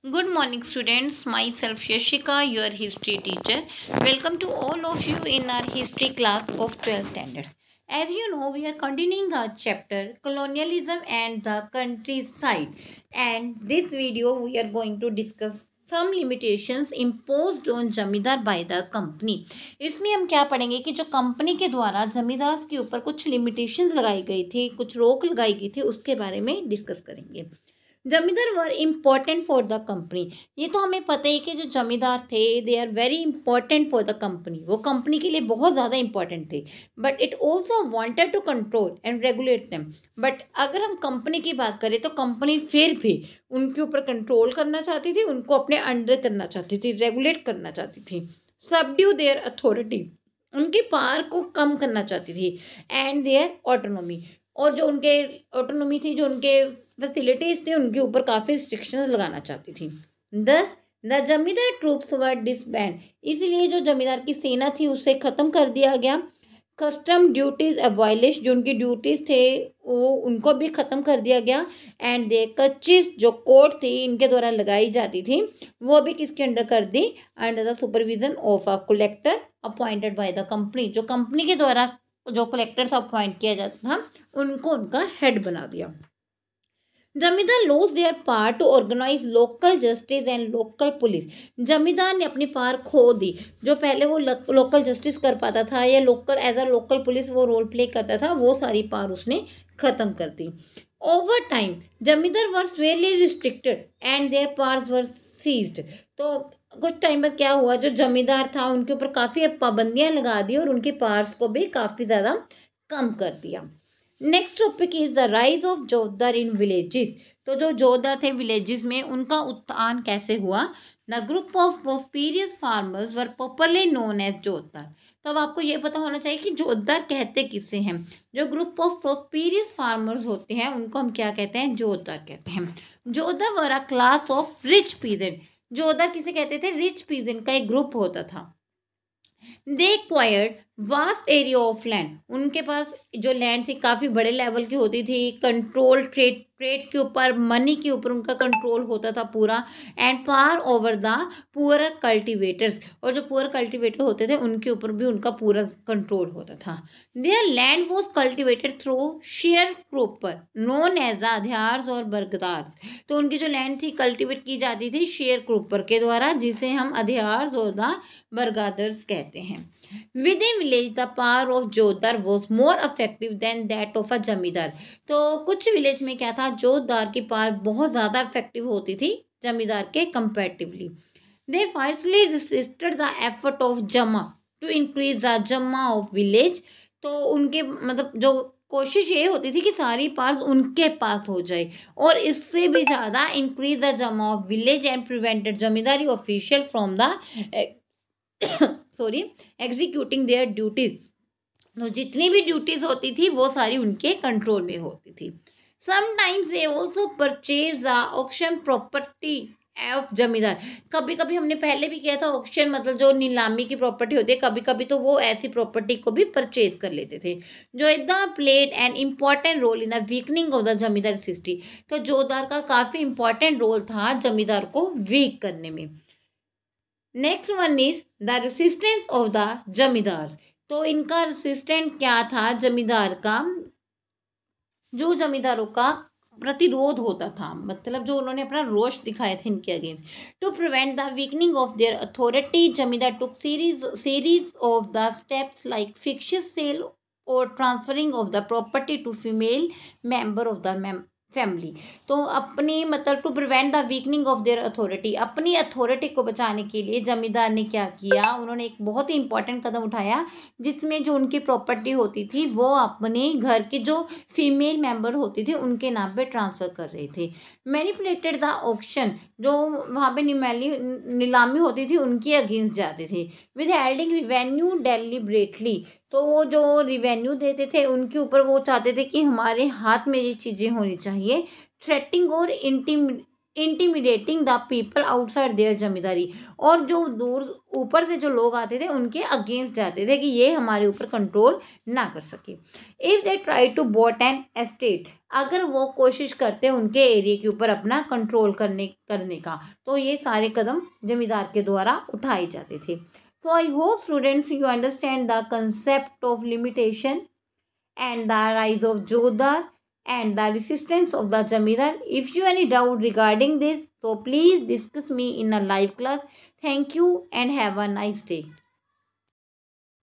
Good morning, students. Myself Yashika, your history teacher. Welcome to all of you in our history class of 12th standard. As you know, we are continuing our chapter Colonialism and the Countryside. And this video, we are going to discuss some limitations imposed on जमींदार by the company. इसमें हम क्या पढ़ेंगे कि जो company के द्वारा जमींदार के ऊपर कुछ लिमिटेशंस लगाई गई थी, कुछ रोक लगाई गई थी, उसके बारे में डिस्कस करेंगे। Zamindar were important for the company. ये तो हमें पता है कि जो जमींदार थे they are very important for the company, वो कंपनी के लिए बहुत ज़्यादा इंपॉर्टेंट थे। But it also wanted to control and regulate them. But अगर हम कंपनी की बात करें तो कंपनी फिर भी उनके ऊपर कंट्रोल करना चाहती थी, उनको अपने अंडर करना चाहती थी, रेगुलेट करना चाहती थी। सबड्यू देयर अथॉरिटी, उनके पावर को कम करना चाहती थी, एंड देयर ऑटोनॉमी, और जो उनके ऑटोनॉमी थी, जो उनके फैसिलिटीज थे, उनके ऊपर काफ़ी रिस्ट्रिक्शंस लगाना चाहती थी। दस द जमींदार ट्रूप्स वर डिसबैंड, इसलिए जो जमींदार की सेना थी उसे ख़त्म कर दिया गया। कस्टम ड्यूटीज अबॉलिश, जो उनकी ड्यूटीज़ थे वो उनको भी ख़त्म कर दिया गया। एंड दे कच्चिस, जो कोर्ट थी इनके द्वारा लगाई जाती थी, वो भी किसके अंडर कर दी, under the supervision of a collector appointed by the company. जो कंपनी के द्वारा जो कलेक्टर अपॉइंट किया जाता था उनको उनका हेड बना दिया। Zamindar lost their power to organise local justice and local police, zamindar ने अपनी पावर खो दी। जो पहले वो लोकल जस्टिस कर पाता था या local as a local police वो रोल प्ले करता था, वो सारी पावर उसने ख़त्म कर दी। Over time zamindar were severely restricted and their powers were seized. तो कुछ टाइम बाद क्या हुआ, जो जमींदार था उनके ऊपर काफ़ी पाबंदियां लगा दी और उनके पावर्स को भी काफ़ी ज़्यादा कम कर दिया। Next topic is the rise of jotedar in villages. तो जो जोतदार थे विलेजेस में, उनका उत्थान कैसे हुआ। The group of prosperous farmers were popularly known as jotedar. तो अब आपको ये पता होना चाहिए कि जोतदार कहते किसे हैं। जो ग्रुप ऑफ प्रोस्पेरियस फार्मर्स होते हैं उनको हम क्या कहते हैं, जोतदार कहते हैं। Jotedar were a class of rich peasant, jotedar किसे कहते थे, रिच पीजेंट का एक ग्रुप होता था। दे acquired vast area of land, उनके पास जो लैंड थी काफ़ी बड़े लेवल की होती थी। कंट्रोल ट्रेड के ऊपर, मनी के ऊपर उनका कंट्रोल होता था पूरा। And power over the poor cultivators, और जो पुअर कल्टिवेटर होते थे उनके ऊपर भी उनका पूरा कंट्रोल होता था। Their land was cultivated through share cropper known as adhiars और बरगदार्स। तो उनकी जो लैंड थी कल्टिवेट की जाती थी शेयर क्रॉपर के द्वारा, जिसे हम आध्यार्स और द बरगादर्स कहते हैं। Within village the power of jotedar was more effective than that of a zamindar. तो कुछ विलेज में क्या था, जोतदार की पावर बहुत ज़्यादा इफेक्टिव होती थी जमींदार के comparatively. They fiercely resisted the effort of jama to increase the jama of village. तो उनके मतलब जो कोशिश ये होती थी कि सारी पावर्स उनके पास हो जाए, और इससे भी ज़्यादा increase the jama of village and prevented zamindari official from the executing their duties. तो जितनी भी ड्यूटीज होती थी वो सारी उनके कंट्रोल में होती थी। Sometimes they also purchase the auction property of जमींदार। कभी कभी हमने पहले भी किया था, ऑक्शन मतलब जो नीलामी की प्रॉपर्टी होती है, कभी कभी तो वो ऐसी प्रॉपर्टी को भी परचेज कर लेते थे। जो द played an important role in the weakening of the zamindar system. तो जोतदार का काफ़ी इंपॉर्टेंट रोल था जमींदार को वीक करने में। Next one is the resistance of the जमींदार। तो इनका रेसिस्टेंट क्या था जमींदार का, जो जमींदारों का प्रतिरोध होता था, मतलब जो उन्होंने अपना रोष दिखाया था इनके against. To prevent the weakening of their authority zamindar took series of the steps like fictitious sale और transferring of the property to female member of the family. तो अपनी मतलब to prevent the weakening of their authority, अपनी authority को बचाने के लिए जमींदार ने क्या किया, उन्होंने एक बहुत ही इंपॉर्टेंट कदम उठाया, जिसमें जो उनकी प्रॉपर्टी होती थी वो अपने घर की जो फीमेल मेंबर होती थी उनके नाम पे ट्रांसफ़र कर रहे थे। मैनिपुलेटेड द ऑक्शन, जो वहाँ पे नीलामी होती थी उनके अगेंस्ट जाते थे। विद हेल्डिंग रिवेन्यू डेलिब्रेटली, तो वो जो रिवेन्यू देते थे उनके ऊपर वो चाहते थे कि हमारे हाथ में ये चीज़ें होनी चाहिए। थ्रेटिंग और intimidating the people outside their zamindari, और जो दूर ऊपर से जो लोग आते थे उनके अगेंस्ट जाते थे कि ये हमारे ऊपर कंट्रोल ना कर सके। If they try to bought an estate, अगर वो कोशिश करते उनके एरिया के ऊपर अपना कंट्रोल करने का, तो ये सारे कदम जमींदार के द्वारा उठाए जाते थे। So I hope students you understand the concept of limitation and the rise of Jodhar and the resistance of the Jamidar. If you any doubt regarding this, so please discuss me in a live class. Thank you and have a nice day.